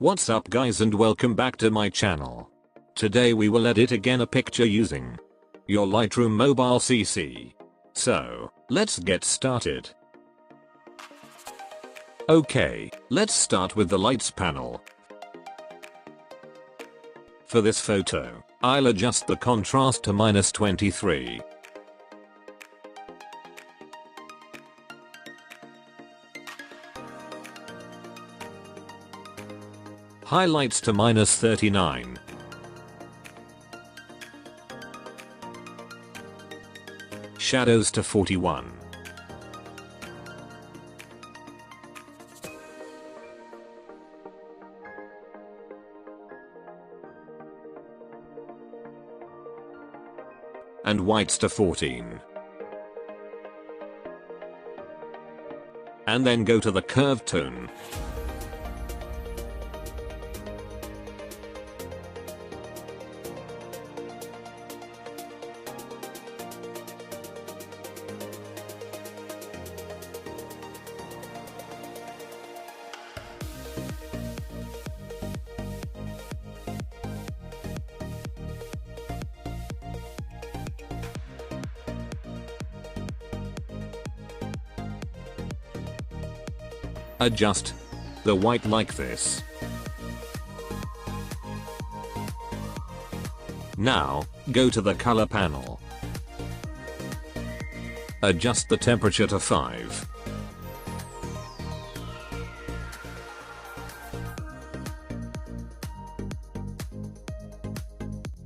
What's up guys and welcome back to my channel. Today we will edit again a picture using your Lightroom Mobile CC. So, let's get started. Okay, let's start with the lights panel. For this photo, I'll adjust the contrast to -23. Highlights to -39. Shadows to 41. And whites to 14. And then go to the curved tone. Adjust the white like this. Now, go to the color panel. Adjust the temperature to 5.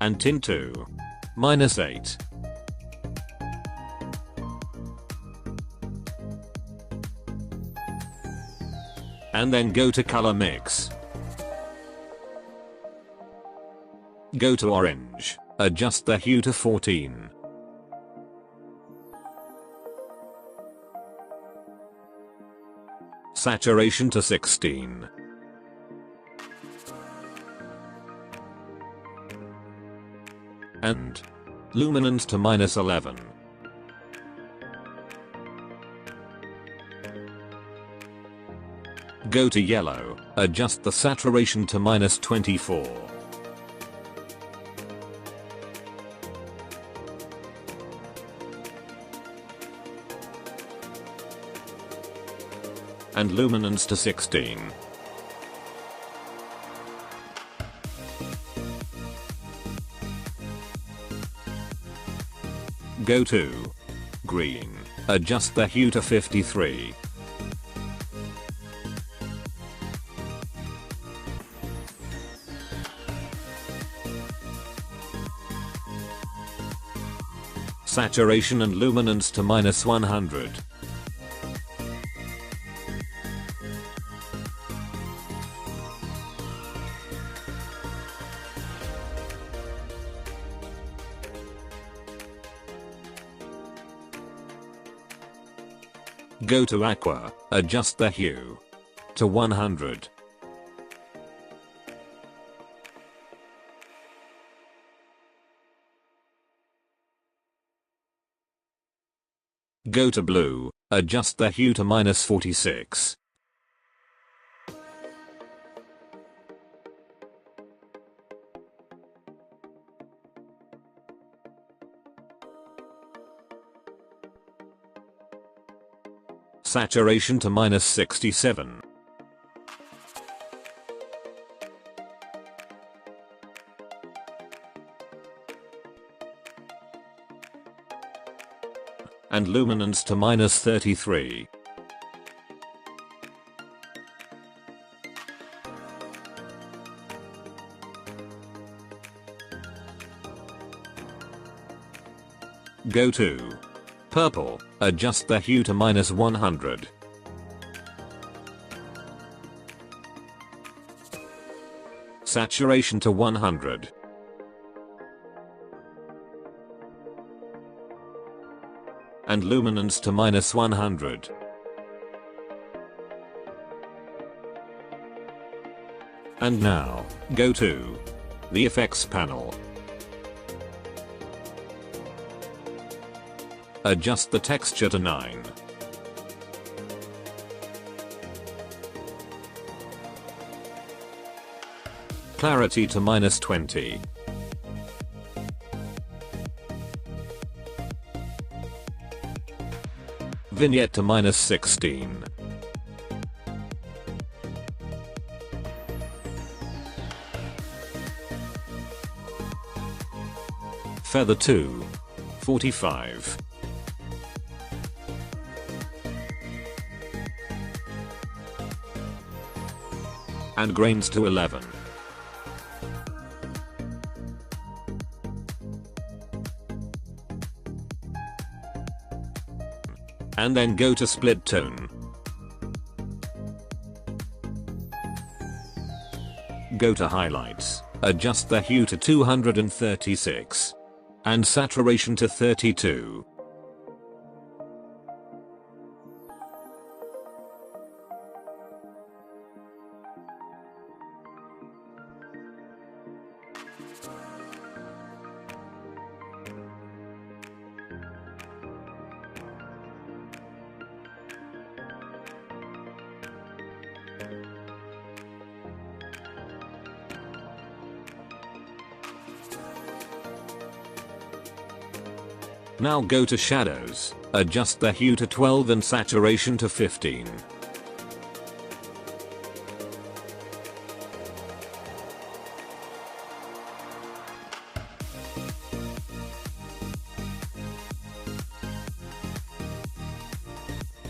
And tint to -8. And then go to color mix. Go to orange. Adjust the hue to 14. Saturation to 16. And luminance to -11. Go to yellow, adjust the saturation to -24. And luminance to 16. Go to green, adjust the hue to 53. Saturation and luminance to -100. Go to aqua, adjust the hue to 100. Go to blue, adjust the hue to -46. Saturation to -67. And luminance to -33. Go to purple, adjust the hue to -100. Saturation to 100. And luminance to -100. And now, go to the effects panel. Adjust the texture to 9. Clarity to -20. Vignette to -16. Feather to 45. And grains to 11. And then go to split tone. Go to highlights, adjust the hue to 236. And saturation to 32. Now go to shadows, adjust the hue to 12 and saturation to 15.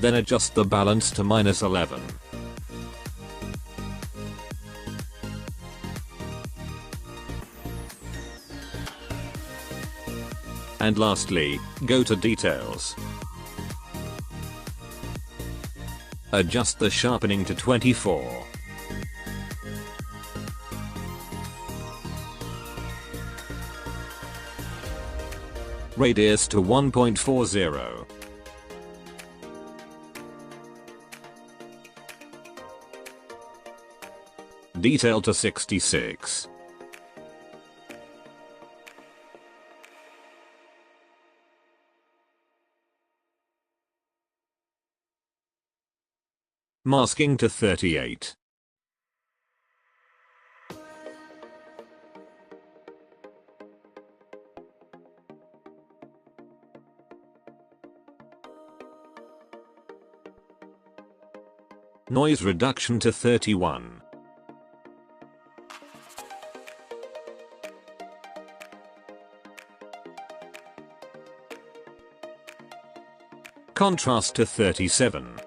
Then adjust the balance to -11. And lastly, go to details. Adjust the sharpening to 24. Radius to 1.40. Detail to 66. Masking to 38. Noise reduction to 31. Contrast to 37.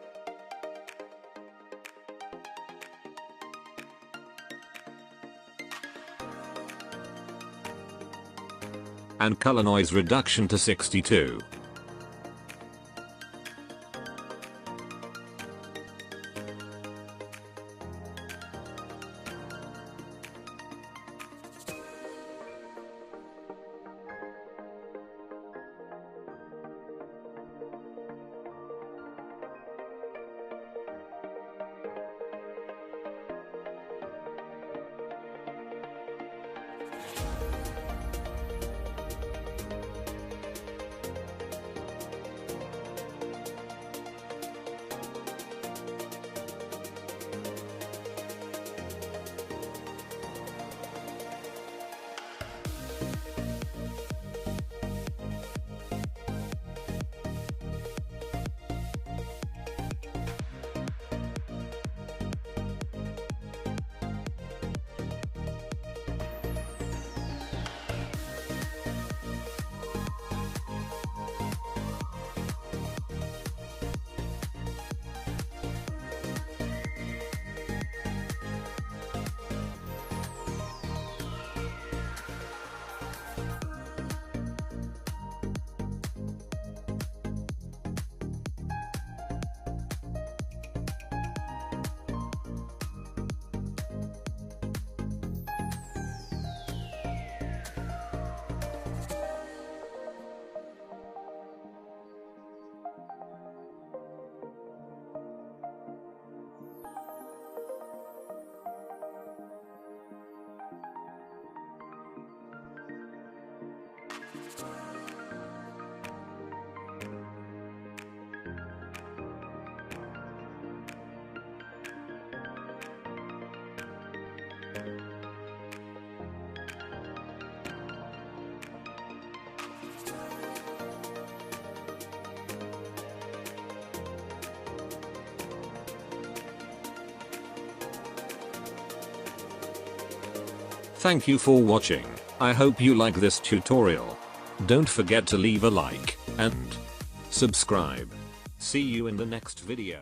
And color noise reduction to 62. Thank you for watching. I hope you like this tutorial. Don't forget to leave a like and subscribe. See you in the next video.